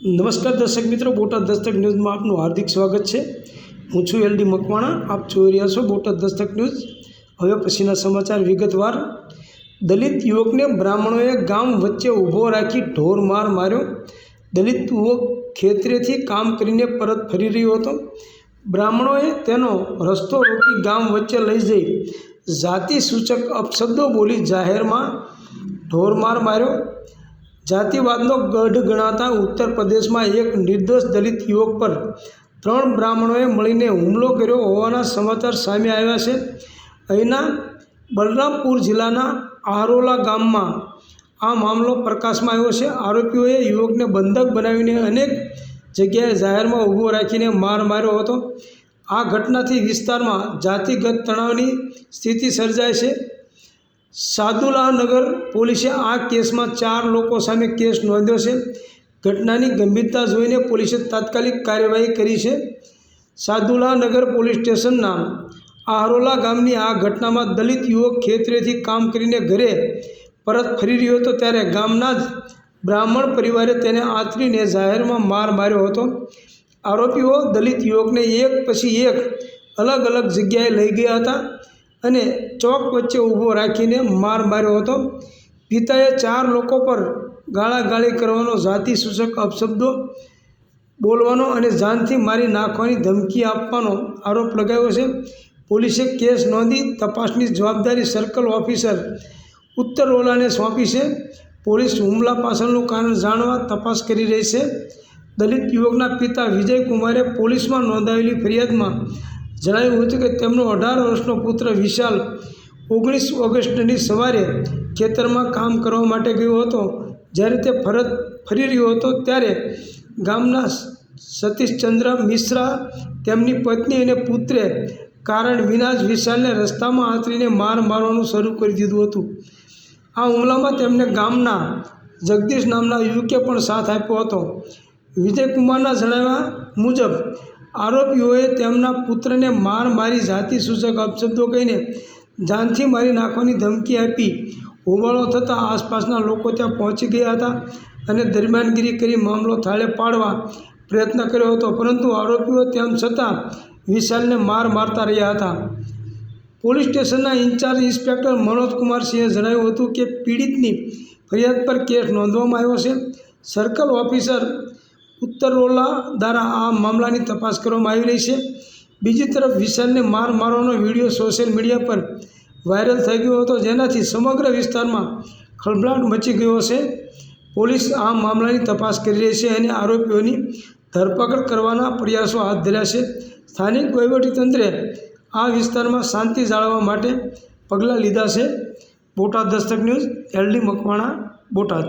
નમસ્કાર દર્શક મિત્રો, બોટાદ દસ્તક ન્યૂઝમાં આપનું હાર્દિક સ્વાગત છે। હું છું LD મકવાણા। આપ જોઈ રહ્યા છો બોટાદ દસ્તક ન્યૂઝ। હવે પછીના સમાચાર વિગતવાર। દલિત યુવકને બ્રાહ્મણોએ ગામ વચ્ચે ઊભો રાખી ઢોર માર માર્યો। દલિત યુવક ખેતરેથી કામ કરીને પરત ફરી રહ્યો હતો। બ્રાહ્મણોએ તેનો રસ્તો રોકી ગામ વચ્ચે લઈ જઈ જાતિ સૂચક અપશબ્દો બોલી જાહેરમાં ઢોર માર માર્યો। જાતિવાદનો ગઢ ગણાતા ઉત્તર પ્રદેશમાં એક નિર્દોષ દલિત યુવક પર 3 બ્રાહ્મણોએ મળીને હુમલો કર્યો હોવાના સમાચાર સામે આવ્યા છે। અહીંના બલરામપુર જિલ્લાના આહરોલા ગામમાં આ મામલો પ્રકાશમાં આવ્યો છે। આરોપીઓએ યુવકને બંધક બનાવીને અનેક જગ્યાએ જાહેરમાં ઊભો રાખીને માર માર્યો હતો। આ ઘટનાથી વિસ્તારમાં જાતિગત તણાવની સ્થિતિ સર્જાઈ છે। સાદુલ્લાનગર પોલીસે આ કેસમાં 4 લોકો સામે કેસ નોંધ્યો છે। ઘટનાની ગંભીરતા જોઈને પોલીસે તાત્કાલિક કાર્યવાહી કરી છે। સાદુલ્લાનગર પોલીસ સ્ટેશનના આહરોલા ગામની આ ઘટનામાં દલિત યુવક ખેતરેથી કામ કરીને ઘરે પરત ફરી રહ્યો હતો ત્યારે ગામના જ બ્રાહ્મણ પરિવારે તેને આંતરીને જાહેરમાં માર માર્યો હતો। આરોપીઓ દલિત યુવકને એક પછી એક અલગ અલગ જગ્યાએ લઈ ગયા હતા અને ચોક વચ્ચે ઊભો રાખીને માર માર્યો હતો। પિતાએ 4 લોકો પર ગાળાગાળી કરવાનો, જાતિ સૂચક અપશબ્દો બોલવાનો અને જાનથી મારી નાખવાની ધમકી આપવાનો આરોપ લગાવ્યો છે। પોલીસે કેસ નોંધી તપાસની જવાબદારી સર્કલ ઓફિસર ઉત્તરોલાને સોંપી છે। પોલીસ હુમલા પાછળનું કારણ જાણવા તપાસ કરી રહી છે। દલિત યુવકના પિતા વિજયકુમારે પોલીસમાં નોંધાવેલી ફરિયાદમાં જણાવ્યું હતું કે તેમનો 18 વર્ષનો પુત્ર વિશાલ 19 ઓગસ્ટની સવારે ખેતરમાં કામ કરવા માટે ગયો હતો। જ્યારે તે ફરી રહ્યો હતો ત્યારે ગામના સતીશચંદ્ર મિશ્રા, તેમની પત્ની અને પુત્રે કારણ વિના જ વિશાલને રસ્તામાં આંતરીને માર મારવાનું શરૂ કરી દીધું હતું। આ હુમલામાં તેમને ગામના જગદીશ નામના યુવકે પણ સાથ આપ્યો હતો। વિજયકુમારના જણાવ્યા મુજબ આરોપીઓએ તેમના પુત્રને માર મારી જાતિ સૂચક અપશબ્દો કહીને જાનથી મારી નાખવાની ધમકી આપી। હોબાળો થતાં આસપાસના લોકો ત્યાં પહોંચી ગયા હતા અને દરમિયાનગીરી કરી મામલો થાળે પાડવા પ્રયત્ન કર્યો હતો, પરંતુ આરોપીઓ તેમ છતાં વિશાલને માર મારતા રહ્યા હતા। પોલીસ સ્ટેશનના ઇન્ચાર્જ ઇન્સ્પેક્ટર મનોજકુમાર સિંહે જણાવ્યું હતું કે પીડિતની ફરિયાદ પર કેસ નોંધવામાં આવ્યો છે। સર્કલ ઓફિસર ઉત્તરોલા દ્વારા આ મામલાની તપાસ કરવામાં આવી રહી છે। બીજી તરફ વિશાલને માર મારવાનો વિડીયો સોશિયલ મીડિયા પર વાયરલ થઈ ગયો હતો, જેનાથી સમગ્ર વિસ્તારમાં ખળભળાટ મચી ગયો છે। પોલીસ આ મામલાની તપાસ કરી રહી છે અને આરોપીઓની ધરપકડ કરવાના પ્રયાસો હાથ ધર્યા છે। સ્થાનિક વહીવટીતંત્રે આ વિસ્તારમાં શાંતિ જાળવવા માટે પગલાં લીધા છે। બોટાદ દસ્તક ન્યૂઝ, LD મકવાણા, બોટાદ।